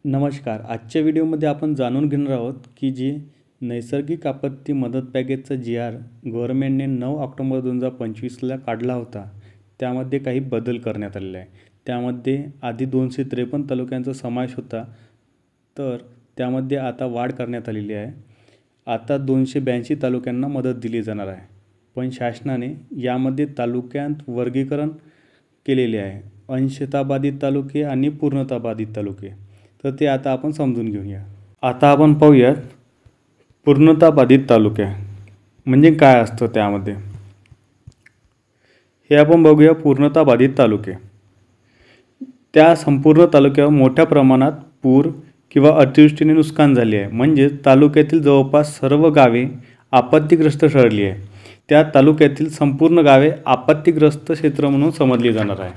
नमस्कार. आजच्या व्हिडिओमध्ये आपण जाणून घेणार आहोत की जी नैसर्गिक आपत्ती मदत पॅकेजचा जी.आर. गव्हर्नमेंटने 9 ऑक्टोबर 2025ला काढला होता, त्यामध्ये काही बदल करण्यात आलेले आहे. त्यामध्ये आधी 253 तालुक्यांचा समावेश होता, तर त्यामध्ये आता वाढ करण्यात आलेली आहे. आता 282 तालुक्यांना मदत दिली जाणार आहे. पण शासनाने यामध्ये तालुक्यांत वर्गीकरण केलेले आहे, अंशतः बाधित तालुके आणि पूर्णतः बाधित तालुके. तर ते आता आपण समजून घेऊया. आता आपण पाहूयात पूर्णतः बाधित तालुके म्हणजे काय असतं त्यामध्ये. हे आपण बघूया. पूर्णतः बाधित तालुके त्या संपूर्ण तालुक्यावर मोठ्या प्रमाणात पूर किंवा अतिवृष्टीने नुकसान झाले आहे. म्हणजे तालुक्यातील जवळपास सर्व गावे आपत्तीग्रस्त ठरली आहे. त्या तालुक्यातील संपूर्ण गावे आपत्तीग्रस्त क्षेत्र म्हणून समजली जाणार आहे.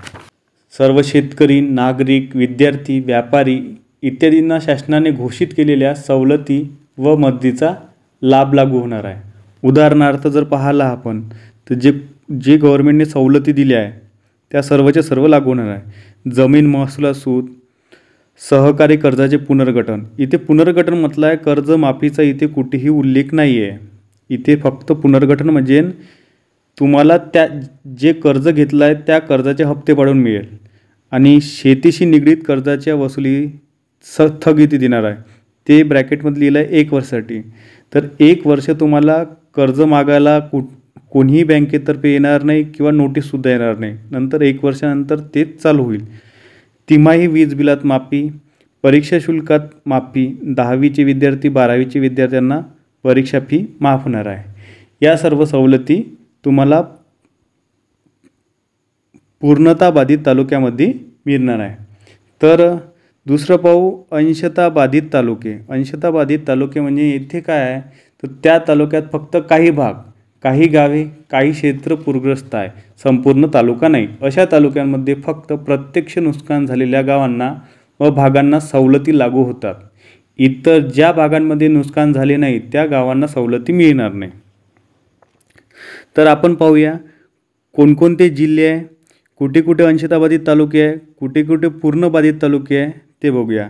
सर्व शेतकरी, नागरिक, विद्यार्थी, व्यापारी इत्यादींना शासनाने घोषित केलेल्या सवलती व मदतीचा लाभ लागू होणार आहे. उदाहरणार्थ जर पाहिला आपण तर जे गव्हर्नमेंटने सवलती दिल्या आहे त्या सर्वच्या सर्व लागू होणार आहे. जमीन महसुला सूट, सहकारी कर्जाचे पुनर्गठन. इथे पुनर्गठन म्हटलं आहे, कर्जमाफीचा इथे कुठेही उल्लेख नाही आहे. इथे फक्त पुनर्गठन म्हणजे तुम्हाला त्या जे कर्ज घेतलं आहे त्या कर्जाचे हप्ते पाडून मिळेल आणि शेतीशी निगडीत कर्जाच्या वसुली स्थगिती देणार आहे. ते ब्रॅकेटमध्ये लिहिलं आहे 1 वर्षासाठी. तर 1 वर्ष तुम्हाला कर्ज मागायला कोणीही बँकेतर्फे येणार नाही किंवा नोटीससुद्धा येणार नाही. नंतर 1 वर्षानंतर तेच चालू होईल. तिमाही वीज बिलात माफी, परीक्षा शुल्कात माफी, 10वीचे विद्यार्थी 12वीचे विद्यार्थ्यांना परीक्षा फी माफ होणार आहे. या सर्व सवलती तुम्हाला पूर्णतः बाधित तालुक्यामध्ये मिळणार आहे. तर दुसरं पाहू अंशतः बाधित तालुके. अंशतः बाधित तालुके म्हणजे इथे काय आहे तर त्या तालुक्यात फक्त काही भाग, काही गावे, काही क्षेत्र पूरग्रस्त आहे, संपूर्ण तालुका नाही. अशा तालुक्यांमध्ये फक्त प्रत्यक्ष नुकसान झालेल्या गावांना व भागांना सवलती लागू होतात. इतर ज्या भागांमध्ये नुकसान झाले नाही त्या गावांना सवलती मिळणार नाही. तर आपण पाहूया कोणकोणते जिल्हे आहे, कुठे कुठे अंशतः बाधित तालुके आहे, कुठे कुठे पूर्ण बाधित तालुके आहे ते बघूया.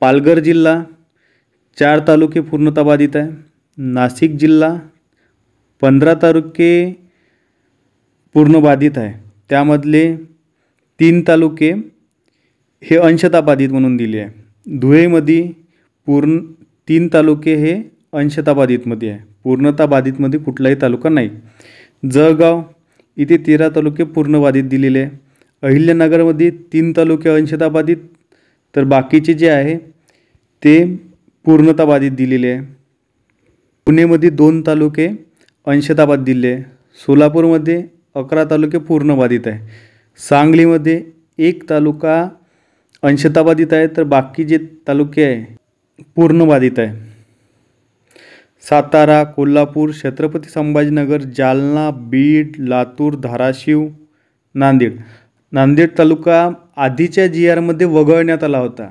पालघर जिल्हा 4 तालुके पूर्णतः बाधित आहे. नाशिक जिल्हा 15 तालुके पूर्ण बाधित आहे. त्यामधले 3 तालुके हे अंशतः बाधित म्हणून दिले आहे. धुळेमध्ये 3 तालुके हे अंशतः बाधितमध्ये आहे. पूर्णतः बाधितमध्ये कुठलाही तालुका नाही. जळगाव इथे 13 तालुके पूर्ण बाधित दिलेले आहे. अहिल्यानगरमध्ये 3 तालुके अंशतः बाधित, तर बाकीचे जे आहे ते पूर्णतः बाधित दिलेले आहे. पुणेमध्ये 2 तालुके अंशतः बाधित दिले आहे. सोलापूरमध्ये 11 तालुके पूर्ण बाधित आहे. सांगलीमध्ये 1 तालुका अंशतः बाधित आहे, तर बाकी जे तालुके आहे पूर्ण बाधित आहे. सातारा, कोल्हापूर, छत्रपती संभाजीनगर, जालना, बीड, लातूर, धाराशिव, नांदेड तालुका आधीच्या जी.आरमध्ये वगळण्यात आला होता,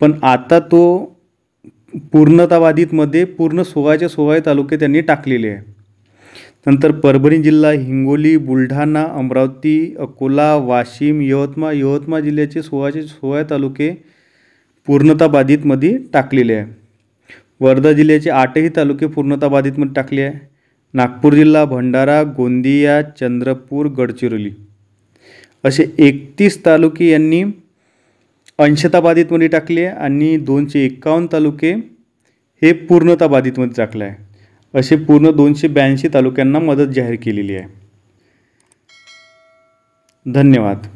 पण आता तो पूर्णतः बाधितमध्ये पूर्ण 16च्या 16 तालुके त्यांनी टाकलेले आहे. नंतर परभणी जिल्हा, हिंगोली, बुलढाणा, अमरावती, अकोला, वाशिम, यवतमाळ जिल्ह्याचे 16चे 16 तालुके पूर्णतः बाधितमध्ये टाकलेले आहे. वर्धा जिल्ह्याचे 8ही तालुके पूर्णतः बाधितमध्ये टाकले आहे. नागपूर जिल्हा, भंडारा, गोंदिया, चंद्रपूर, गडचिरोली असे 31 तालुके यांनी अंशतः बाधितमध्ये टाकले आणि 251 तालुके हे पूर्णतः बाधितमध्ये टाकले आहे. असे पूर्ण 282 तालुक्यांना मदत जाहीर केलेली आहे. धन्यवाद.